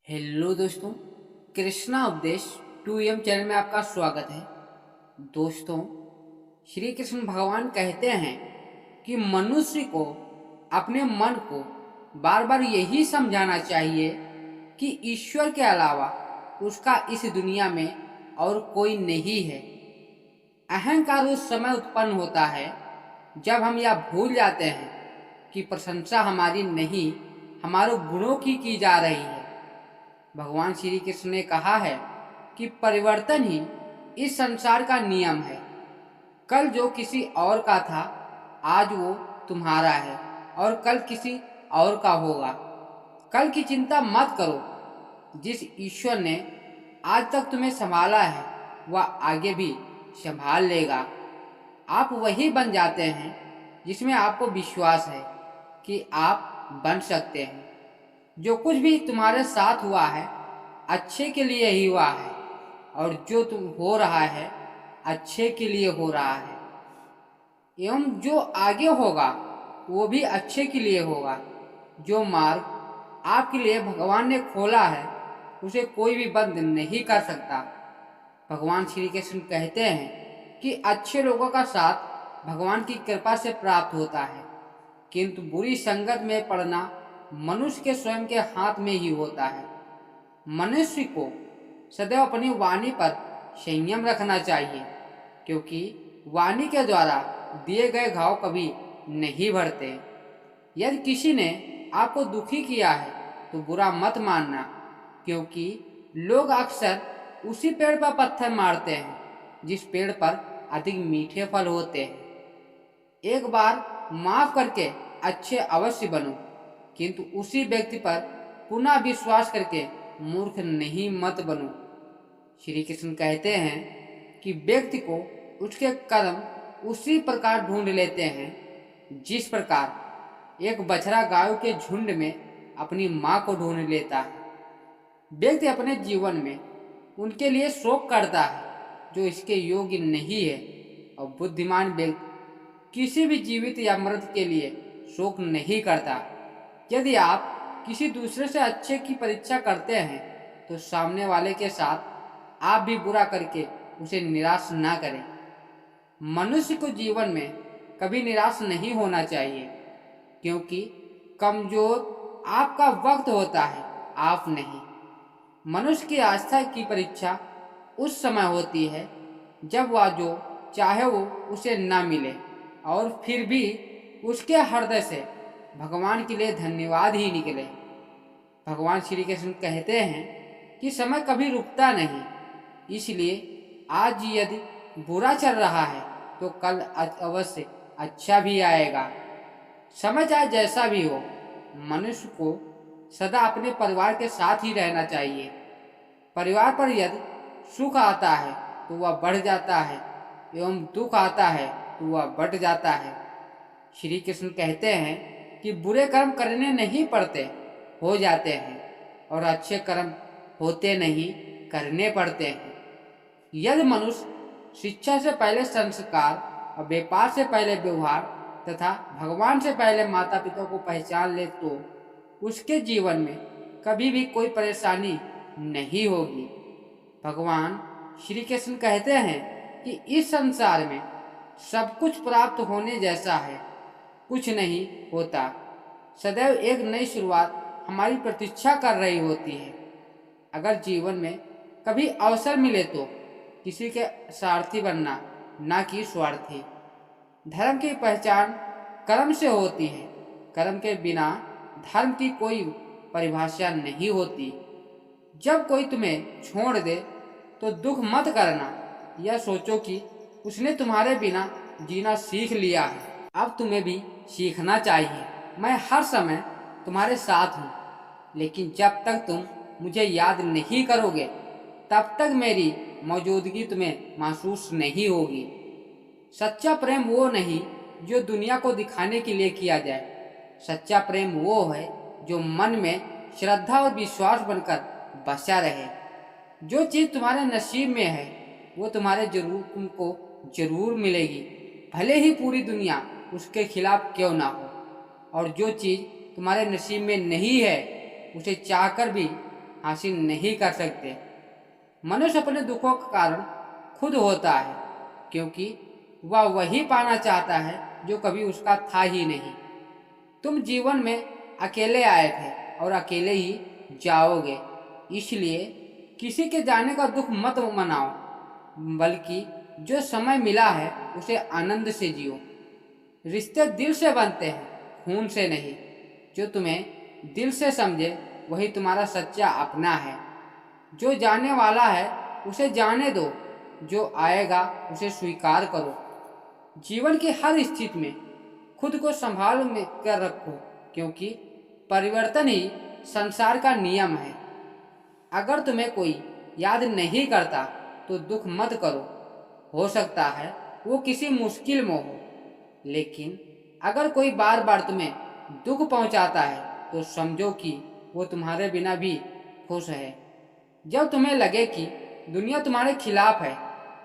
Hello दोस्तों, कृष्णा उपदेश 2M channel में आपका स्वागत है। दोस्तों, श्री कृष्ण भगवान कहते हैं कि मनुष्य को अपने मन को बार बार यही समझाना चाहिए कि ईश्वर के अलावा उसका इस दुनिया में और कोई नहीं है। अहंकार उस समय उत्पन्न होता है जब हम यह भूल जाते हैं कि प्रशंसा हमारी नहीं, हमारे गुणों की जा रही है। भगवान श्री कृष्ण ने कहा है कि परिवर्तन ही इस संसार का नियम है। कल जो किसी और का था, आज वो तुम्हारा है और कल किसी और का होगा। कल की चिंता मत करो। जिस ईश्वर ने आज तक तुम्हें संभाला है वह आगे भी संभाल लेगा। आप वही बन जाते हैं जिसमें आपको विश्वास है कि आप बन सकते हैं। जो कुछ भी तुम्हारे साथ हुआ है अच्छे के लिए ही हुआ है, और जो तुम हो रहा है अच्छे के लिए हो रहा है, एवं जो आगे होगा वो भी अच्छे के लिए होगा। जो मार्ग आपके लिए भगवान ने खोला है उसे कोई भी बंद नहीं कर सकता। भगवान श्री कृष्ण कहते हैं कि अच्छे लोगों का साथ भगवान की कृपा से प्राप्त होता है, किंतु बुरी संगत में पड़ना मनुष्य के स्वयं के हाथ में ही होता है। मनुष्य को सदैव अपनी वाणी पर संयम रखना चाहिए, क्योंकि वाणी के द्वारा दिए गए घाव कभी नहीं भरते। यदि किसी ने आपको दुखी किया है तो बुरा मत मानना, क्योंकि लोग अक्सर उसी पेड़ पर पत्थर मारते हैं जिस पेड़ पर अधिक मीठे फल होते हैं। एक बार माफ करके अच्छे अवश्य बनो, किंतु उसी व्यक्ति पर पुनः विश्वास करके मूर्ख नहीं मत बनो। श्री कृष्ण कहते हैं कि व्यक्ति को उसके कर्म उसी प्रकार ढूंढ लेते हैं जिस प्रकार एक बछड़ा गायों के झुंड में अपनी माँ को ढूंढ लेता है। व्यक्ति अपने जीवन में उनके लिए शोक करता है जो इसके योग्य नहीं है, और बुद्धिमान व्यक्ति किसी भी जीवित या मृत के लिए शोक नहीं करता। यदि आप किसी दूसरे से अच्छे की परीक्षा करते हैं तो सामने वाले के साथ आप भी बुरा करके उसे निराश ना करें। मनुष्य को जीवन में कभी निराश नहीं होना चाहिए, क्योंकि कमजोर आपका वक्त होता है, आप नहीं। मनुष्य की आस्था की परीक्षा उस समय होती है जब वह जो चाहे वो उसे ना मिले, और फिर भी उसके हृदय से भगवान के लिए धन्यवाद ही निकले। भगवान श्री कृष्ण कहते हैं कि समय कभी रुकता नहीं, इसलिए आज यदि बुरा चल रहा है तो कल अवश्य अच्छा भी आएगा। समय चाहे जैसा भी हो, मनुष्य को सदा अपने परिवार के साथ ही रहना चाहिए। परिवार पर यदि सुख आता है तो वह बढ़ जाता है, एवं दुख आता है तो वह बढ़ जाता है। श्री कृष्ण कहते हैं कि बुरे कर्म करने नहीं पड़ते, हो जाते हैं, और अच्छे कर्म होते नहीं, करने पड़ते हैं। यदि मनुष्य शिक्षा से पहले संस्कार और व्यापार से पहले व्यवहार तथा भगवान से पहले माता पिता को पहचान ले तो उसके जीवन में कभी भी कोई परेशानी नहीं होगी। भगवान श्री कृष्ण कहते हैं कि इस संसार में सब कुछ प्राप्त होने जैसा है, कुछ नहीं होता। सदैव एक नई शुरुआत हमारी प्रतीक्षा कर रही होती है। अगर जीवन में कभी अवसर मिले तो किसी के सारथी बनना, ना कि स्वार्थी। धर्म की पहचान कर्म से होती है, कर्म के बिना धर्म की कोई परिभाषा नहीं होती। जब कोई तुम्हें छोड़ दे तो दुख मत करना, यह सोचो कि उसने तुम्हारे बिना जीना सीख लिया है, अब तुम्हें भी सीखना चाहिए। मैं हर समय तुम्हारे साथ हूँ, लेकिन जब तक तुम मुझे याद नहीं करोगे तब तक मेरी मौजूदगी तुम्हें महसूस नहीं होगी। सच्चा प्रेम वो नहीं जो दुनिया को दिखाने के लिए किया जाए। सच्चा प्रेम वो है जो मन में श्रद्धा और विश्वास बनकर बसा रहे। जो चीज़ तुम्हारे नसीब में है वो तुमको जरूर मिलेगी, भले ही पूरी दुनिया उसके खिलाफ क्यों ना हो। और जो चीज़ तुम्हारे नसीब में नहीं है उसे चाहकर भी हासिल नहीं कर सकते। मनुष्य अपने दुखों का कारण खुद होता है, क्योंकि वह वही पाना चाहता है जो कभी उसका था ही नहीं। तुम जीवन में अकेले आए थे और अकेले ही जाओगे, इसलिए किसी के जाने का दुख मत मनाओ, बल्कि जो समय मिला है उसे आनंद से जियो। रिश्ते दिल से बनते हैं, खून से नहीं। जो तुम्हें दिल से समझे वही तुम्हारा सच्चा अपना है। जो जाने वाला है उसे जाने दो, जो आएगा उसे स्वीकार करो। जीवन की हर स्थिति में खुद को संभाल में कर रखो, क्योंकि परिवर्तन ही संसार का नियम है। अगर तुम्हें कोई याद नहीं करता तो दुख मत करो, हो सकता है वो किसी मुश्किल में हो। लेकिन अगर कोई बार बार तुम्हें दुख पहुंचाता है तो समझो कि वो तुम्हारे बिना भी खुश है। जब तुम्हें लगे कि दुनिया तुम्हारे खिलाफ है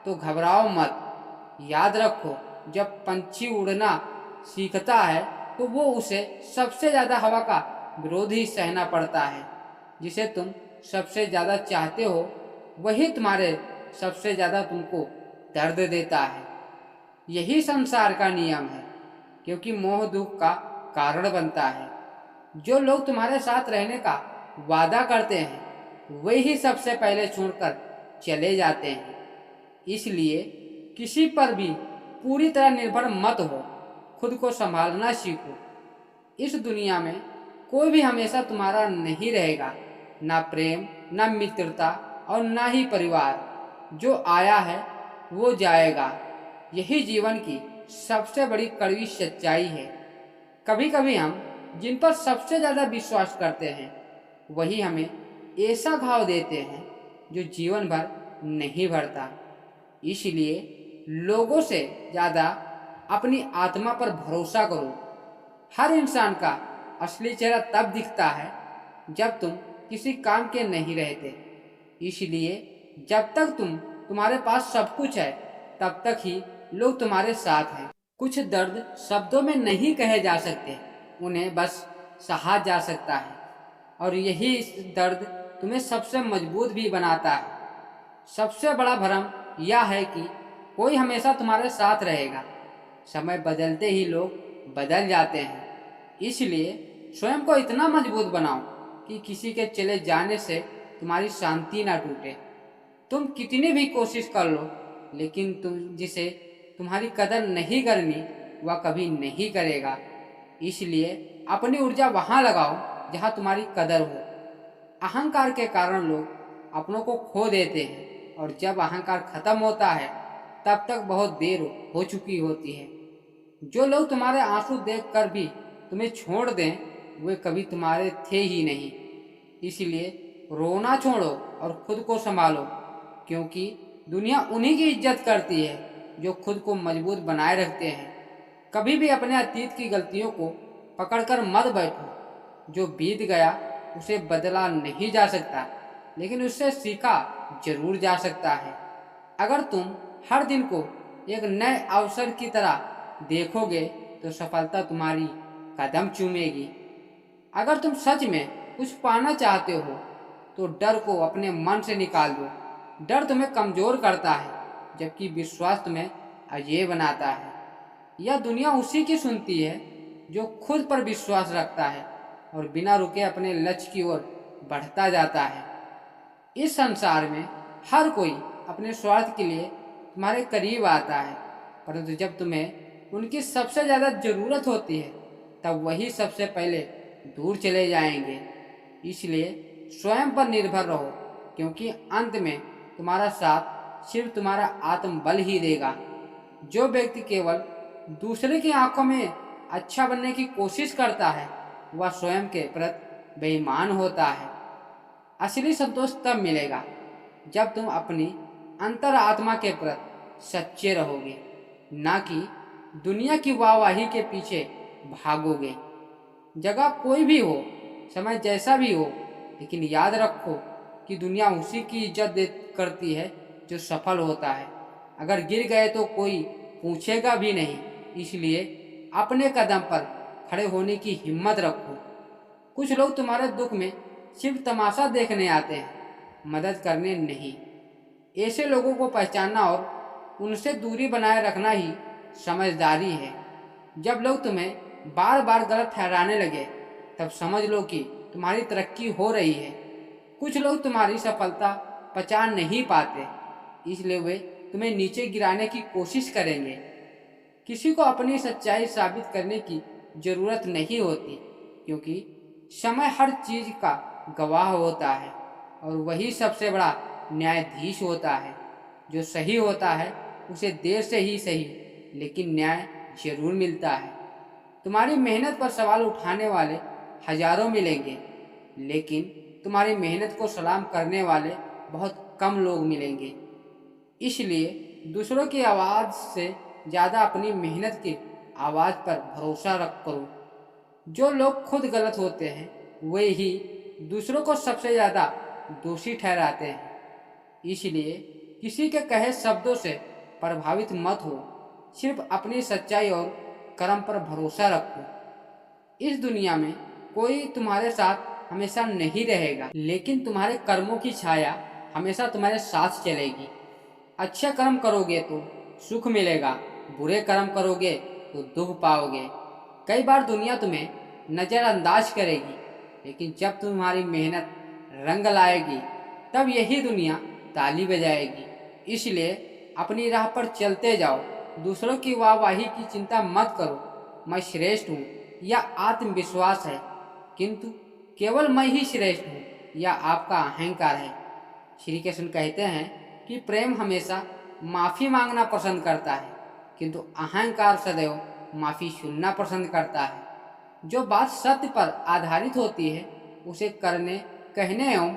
तो घबराओ मत। याद रखो, जब पंछी उड़ना सीखता है तो वो उसे सबसे ज़्यादा हवा का विरोध ही सहना पड़ता है। जिसे तुम सबसे ज़्यादा चाहते हो वही तुम्हारे सबसे ज़्यादा तुमको दर्द देता है। यही संसार का नियम है, क्योंकि मोह दुख का कारण बनता है। जो लोग तुम्हारे साथ रहने का वादा करते हैं वही सबसे पहले छोड़कर चले जाते हैं। इसलिए किसी पर भी पूरी तरह निर्भर मत हो, खुद को संभालना सीखो। इस दुनिया में कोई भी हमेशा तुम्हारा नहीं रहेगा, ना प्रेम, ना मित्रता और ना ही परिवार। जो आया है वो जाएगा, यही जीवन की सबसे बड़ी कड़वी सच्चाई है। कभी कभी हम जिन पर सबसे ज़्यादा विश्वास करते हैं वही हमें ऐसा घाव देते हैं जो जीवन भर नहीं भरता। इसलिए लोगों से ज़्यादा अपनी आत्मा पर भरोसा करो। हर इंसान का असली चेहरा तब दिखता है जब तुम किसी काम के नहीं रहते। इसलिए जब तक तुम्हारे पास सब कुछ है तब तक ही लोग तुम्हारे साथ हैं। कुछ दर्द शब्दों में नहीं कहे जा सकते, उन्हें बस सहा जा सकता है, और यही इस दर्द तुम्हें सबसे मजबूत भी बनाता है। सबसे बड़ा भ्रम यह है कि कोई हमेशा तुम्हारे साथ रहेगा। समय बदलते ही लोग बदल जाते हैं। इसलिए स्वयं को इतना मजबूत बनाओ कि किसी के चले जाने से तुम्हारी शांति ना टूटे। तुम कितनी भी कोशिश कर लो, लेकिन तुम जिसे तुम्हारी कदर नहीं करनी वह कभी नहीं करेगा। इसलिए अपनी ऊर्जा वहाँ लगाओ जहाँ तुम्हारी कदर हो। अहंकार के कारण लोग अपनों को खो देते हैं, और जब अहंकार खत्म होता है तब तक बहुत देर हो चुकी होती है। जो लोग तुम्हारे आंसू देखकर भी तुम्हें छोड़ दें वे कभी तुम्हारे थे ही नहीं। इसलिए रोना छोड़ो और खुद को संभालो, क्योंकि दुनिया उन्हीं की इज्जत करती है जो खुद को मजबूत बनाए रखते हैं। कभी भी अपने अतीत की गलतियों को पकड़कर मत बैठो। जो बीत गया उसे बदला नहीं जा सकता, लेकिन उससे सीखा जरूर जा सकता है। अगर तुम हर दिन को एक नए अवसर की तरह देखोगे तो सफलता तुम्हारी कदम चूमेगी। अगर तुम सच में कुछ पाना चाहते हो तो डर को अपने मन से निकाल दो। डर तुम्हें कमजोर करता है, जबकि विश्वास तुम्हें अजेय बनाता है। यह दुनिया उसी की सुनती है जो खुद पर विश्वास रखता है और बिना रुके अपने लक्ष्य की ओर बढ़ता जाता है। इस संसार में हर कोई अपने स्वार्थ के लिए तुम्हारे करीब आता है, परंतु जब तुम्हें उनकी सबसे ज़्यादा ज़रूरत होती है तब वही सबसे पहले दूर चले जाएंगे। इसलिए स्वयं पर निर्भर रहो, क्योंकि अंत में तुम्हारा साथ सिर्फ तुम्हारा आत्मबल ही देगा। जो व्यक्ति केवल दूसरे की आंखों में अच्छा बनने की कोशिश करता है वह स्वयं के प्रति बेईमान होता है। असली संतोष तब मिलेगा जब तुम अपनी अंतर आत्मा के प्रति सच्चे रहोगे, ना कि दुनिया की वाहवाही के पीछे भागोगे। जगह कोई भी हो, समय जैसा भी हो, लेकिन याद रखो कि दुनिया उसी की इज्जत करती है जो सफल होता है। अगर गिर गए तो कोई पूछेगा भी नहीं। इसलिए अपने कदम पर खड़े होने की हिम्मत रखो। कुछ लोग तुम्हारे दुख में सिर्फ तमाशा देखने आते हैं, मदद करने नहीं। ऐसे लोगों को पहचानना और उनसे दूरी बनाए रखना ही समझदारी है। जब लोग तुम्हें बार बार गलत ठहराने लगे, तब समझ लो कि तुम्हारी तरक्की हो रही है। कुछ लोग तुम्हारी सफलता पचा नहीं पाते, इसलिए वे तुम्हें नीचे गिराने की कोशिश करेंगे। किसी को अपनी सच्चाई साबित करने की जरूरत नहीं होती, क्योंकि समय हर चीज का गवाह होता है और वही सबसे बड़ा न्यायाधीश होता है। जो सही होता है उसे देर से ही सही, लेकिन न्याय जरूर मिलता है। तुम्हारी मेहनत पर सवाल उठाने वाले हजारों मिलेंगे, लेकिन तुम्हारी मेहनत को सलाम करने वाले बहुत कम लोग मिलेंगे। इसलिए दूसरों की आवाज़ से ज़्यादा अपनी मेहनत की आवाज़ पर भरोसा रख करो। जो लोग खुद गलत होते हैं वे ही दूसरों को सबसे ज़्यादा दोषी ठहराते हैं। इसलिए किसी के कहे शब्दों से प्रभावित मत हो, सिर्फ अपनी सच्चाई और कर्म पर भरोसा रखो। इस दुनिया में कोई तुम्हारे साथ हमेशा नहीं रहेगा, लेकिन तुम्हारे कर्मों की छाया हमेशा तुम्हारे साथ चलेगी। अच्छे कर्म करोगे तो सुख मिलेगा, बुरे कर्म करोगे तो दुख पाओगे। कई बार दुनिया तुम्हें नज़रअंदाज करेगी, लेकिन जब तुम्हारी मेहनत रंग लाएगी तब यही दुनिया ताली बजाएगी। इसलिए अपनी राह पर चलते जाओ, दूसरों की वाहवाही की चिंता मत करो। मैं श्रेष्ठ हूँ या आत्मविश्वास है, किंतु केवल मैं ही श्रेष्ठ हूँ या आपका अहंकार है। श्री कृष्ण कहते हैं कि प्रेम हमेशा माफ़ी मांगना पसंद करता है, किंतु अहंकार सदैव माफ़ी सुनना पसंद करता है। जो बात सत्य पर आधारित होती है उसे करने, कहने एवं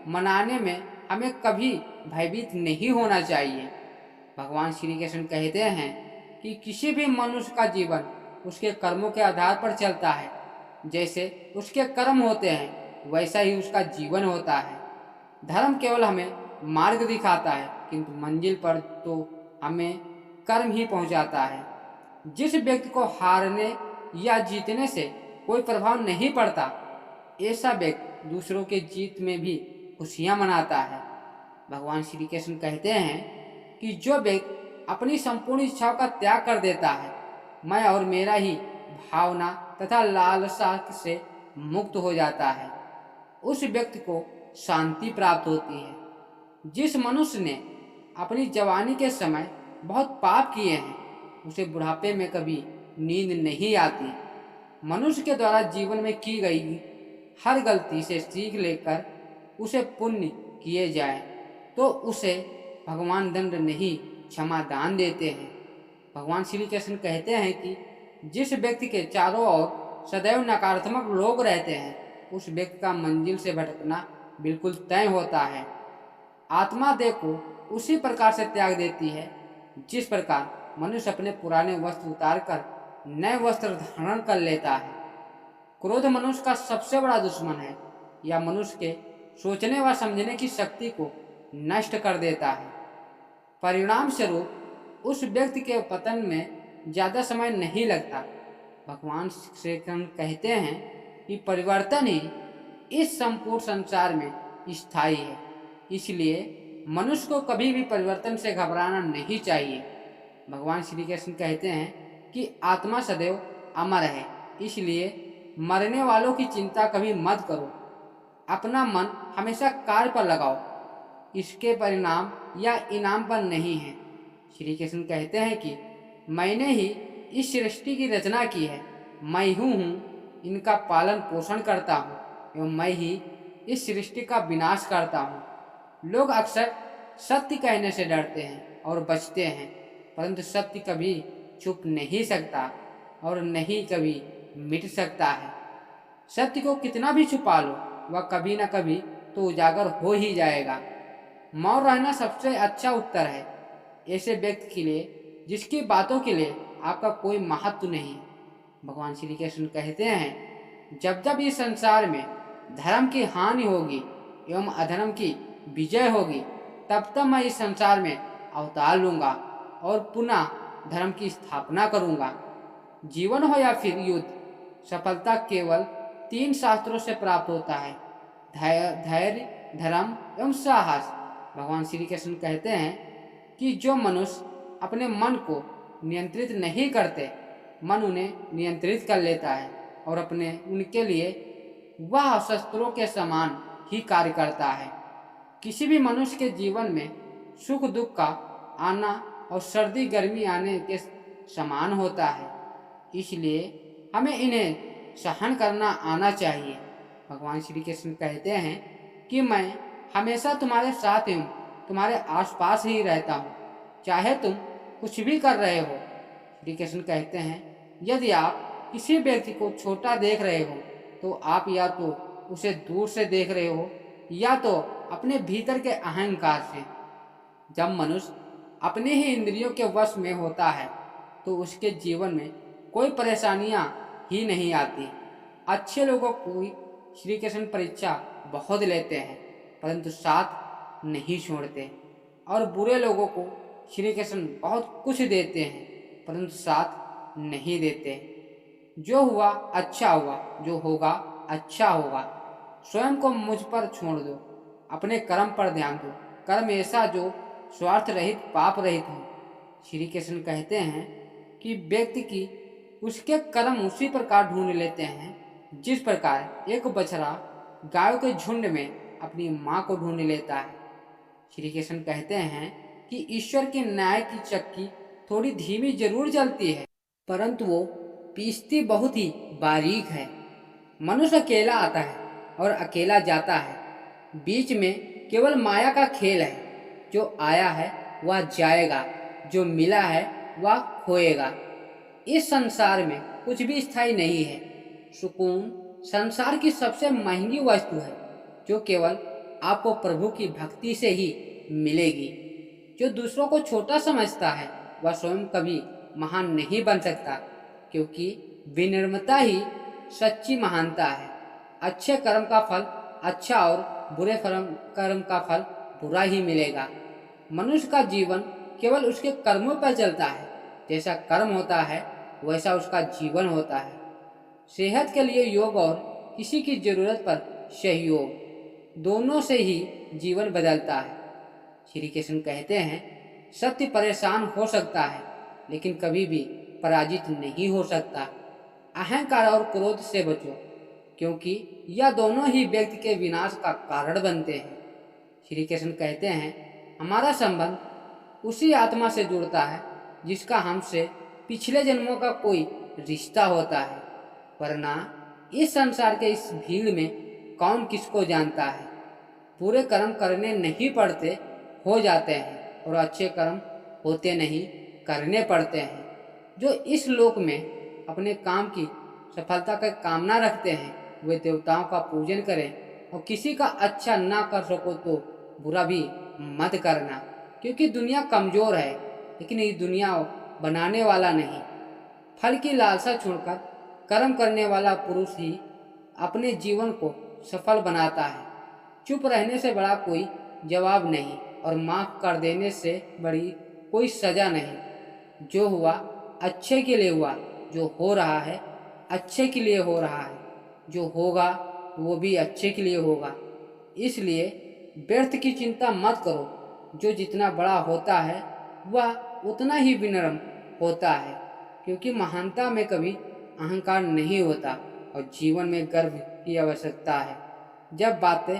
मनाने में हमें कभी भयभीत नहीं होना चाहिए। भगवान श्री कृष्ण कहते हैं कि किसी भी मनुष्य का जीवन उसके कर्मों के आधार पर चलता है। जैसे उसके कर्म होते हैं वैसा ही उसका जीवन होता है। धर्म केवल हमें मार्ग दिखाता है, किंतु मंजिल पर तो हमें कर्म ही पहुंचाता है। जिस व्यक्ति को हारने या जीतने से कोई प्रभाव नहीं पड़ता, ऐसा व्यक्ति दूसरों के जीत में भी खुशियां मनाता है। भगवान श्री कृष्ण कहते हैं कि जो व्यक्ति अपनी संपूर्ण इच्छाओं का त्याग कर देता है, मैं और मेरा ही भावना तथा लालसा से मुक्त हो जाता है, उस व्यक्ति को शांति प्राप्त होती है। जिस मनुष्य ने अपनी जवानी के समय बहुत पाप किए हैं, उसे बुढ़ापे में कभी नींद नहीं आती। मनुष्य के द्वारा जीवन में की गई हर गलती से सीख लेकर उसे पुण्य किए जाए तो उसे भगवान दंड नहीं क्षमा दान देते हैं। भगवान श्री कृष्ण कहते हैं कि जिस व्यक्ति के चारों ओर सदैव नकारात्मक लोग रहते हैं, उस व्यक्ति का मंजिल से भटकना बिल्कुल तय होता है। आत्मा देह को उसी प्रकार से त्याग देती है जिस प्रकार मनुष्य अपने पुराने वस्त्र उतारकर नए वस्त्र धारण कर लेता है। क्रोध मनुष्य का सबसे बड़ा दुश्मन है। यह मनुष्य के सोचने व समझने की शक्ति को नष्ट कर देता है। परिणाम स्वरूप उस व्यक्ति के पतन में ज़्यादा समय नहीं लगता। भगवान श्री कृष्ण कहते हैं कि परिवर्तन ही इस संपूर्ण संसार में स्थायी है। इसलिए मनुष्य को कभी भी परिवर्तन से घबराना नहीं चाहिए। भगवान श्री कृष्ण कहते हैं कि आत्मा सदैव अमर है, इसलिए मरने वालों की चिंता कभी मत करो। अपना मन हमेशा कार्य पर लगाओ, इसके परिणाम या इनाम पर नहीं है। श्री कृष्ण कहते हैं कि मैंने ही इस सृष्टि की रचना की है, मैं हूँ इनका पालन पोषण करता हूँ एवं मैं ही इस सृष्टि का विनाश करता हूँ। लोग अक्सर सत्य कहने से डरते हैं और बचते हैं, परंतु सत्य कभी छुप नहीं सकता और नहीं कभी मिट सकता है। सत्य को कितना भी छुपा लो, वह कभी न कभी तो उजागर हो ही जाएगा। मौन रहना सबसे अच्छा उत्तर है ऐसे व्यक्ति के लिए जिसकी बातों के लिए आपका कोई महत्व नहीं। भगवान श्री कृष्ण कहते हैं, जब जब इस संसार में धर्म की हानि होगी एवं अधर्म की विजय होगी, तब तब मैं इस संसार में अवतार लूँगा और पुनः धर्म की स्थापना करूँगा। जीवन हो या फिर युद्ध, सफलता केवल 3 शास्त्रों से प्राप्त होता है, धैर्य, धर्म एवं साहस। भगवान श्री कृष्ण कहते हैं कि जो मनुष्य अपने मन को नियंत्रित नहीं करते, मन उन्हें नियंत्रित कर लेता है और उनके लिए वह शस्त्रों के समान ही कार्य करता है। किसी भी मनुष्य के जीवन में सुख दुख का आना और सर्दी गर्मी आने के समान होता है, इसलिए हमें इन्हें सहन करना आना चाहिए। भगवान श्री कृष्ण कहते हैं कि मैं हमेशा तुम्हारे साथ हूँ, तुम्हारे आसपास ही रहता हूँ, चाहे तुम कुछ भी कर रहे हो। श्री कृष्ण कहते हैं यदि आप किसी व्यक्ति को छोटा देख रहे हो तो आप या तो उसे दूर से देख रहे हो या तो अपने भीतर के अहंकार से। जब मनुष्य अपने ही इंद्रियों के वश में होता है तो उसके जीवन में कोई परेशानियां ही नहीं आती। अच्छे लोगों को श्री कृष्ण परीक्षा बहुत लेते हैं परंतु साथ नहीं छोड़ते, और बुरे लोगों को श्री कृष्ण बहुत कुछ देते हैं परंतु साथ नहीं देते। जो हुआ अच्छा हुआ, जो होगा अच्छा होगा। स्वयं को मुझ पर छोड़ दो, अपने कर्म पर ध्यान दो। कर्म ऐसा जो स्वार्थ रहित पाप रहित हो। श्री कृष्ण कहते हैं कि व्यक्ति की उसके कर्म उसी प्रकार ढूंढ लेते हैं जिस प्रकार एक बछड़ा गायों के झुंड में अपनी माँ को ढूंढ लेता है। श्री कृष्ण कहते हैं कि ईश्वर के न्याय की चक्की थोड़ी धीमी जरूर चलती है परंतु वो पीसती बहुत ही बारीक है। मनुष्य अकेला आता है और अकेला जाता है, बीच में केवल माया का खेल है। जो आया है वह जाएगा, जो मिला है वह खोएगा। इस संसार में कुछ भी स्थायी नहीं है। सुकून संसार की सबसे महंगी वस्तु है जो केवल आपको प्रभु की भक्ति से ही मिलेगी। जो दूसरों को छोटा समझता है वह स्वयं कभी महान नहीं बन सकता, क्योंकि विनम्रता ही सच्ची महानता है। अच्छे कर्म का फल अच्छा और बुरे कर्म का फल बुरा ही मिलेगा। मनुष्य का जीवन केवल उसके कर्मों पर चलता है। जैसा कर्म होता है वैसा उसका जीवन होता है। सेहत के लिए योग और किसी की जरूरत पर सहयोग, दोनों से ही जीवन बदलता है। श्री कृष्ण कहते हैं सत्य परेशान हो सकता है लेकिन कभी भी पराजित नहीं हो सकता। अहंकार और क्रोध से बचो, क्योंकि यह दोनों ही व्यक्ति के विनाश का कारण बनते हैं। श्री कृष्ण कहते हैं हमारा संबंध उसी आत्मा से जुड़ता है जिसका हमसे पिछले जन्मों का कोई रिश्ता होता है, वरना इस संसार के इस भीड़ में कौन किसको जानता है। बुरे कर्म करने नहीं पड़ते, हो जाते हैं, और अच्छे कर्म होते नहीं, करने पड़ते हैं। जो इस लोक में अपने काम की सफलता का कामना रखते हैं वे देवताओं का पूजन करें, और किसी का अच्छा ना कर सको तो बुरा भी मत करना, क्योंकि दुनिया कमजोर है लेकिन ये दुनिया बनाने वाला नहीं। फल की लालसा छोड़कर कर्म करने वाला पुरुष ही अपने जीवन को सफल बनाता है। चुप रहने से बड़ा कोई जवाब नहीं और माफ कर देने से बड़ी कोई सजा नहीं। जो हुआ अच्छे के लिए हुआ, जो हो रहा है अच्छे के लिए हो रहा है, जो होगा वो भी अच्छे के लिए होगा। इसलिए व्यर्थ की चिंता मत करो। जो जितना बड़ा होता है वह उतना ही विनम्र होता है, क्योंकि महानता में कभी अहंकार नहीं होता और जीवन में गर्व की आवश्यकता है जब बातें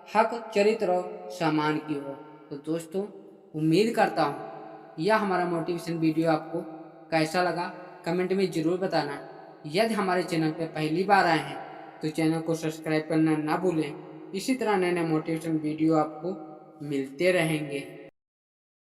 हक, चरित्र और सम्मान की हो। तो दोस्तों, उम्मीद करता हूँ यह हमारा मोटिवेशन वीडियो आपको कैसा लगा कमेंट में ज़रूर बताना। यदि हमारे चैनल पर पहली बार आए हैं तो चैनल को सब्सक्राइब करना ना भूलें। इसी तरह नए नए मोटिवेशन वीडियो आपको मिलते रहेंगे।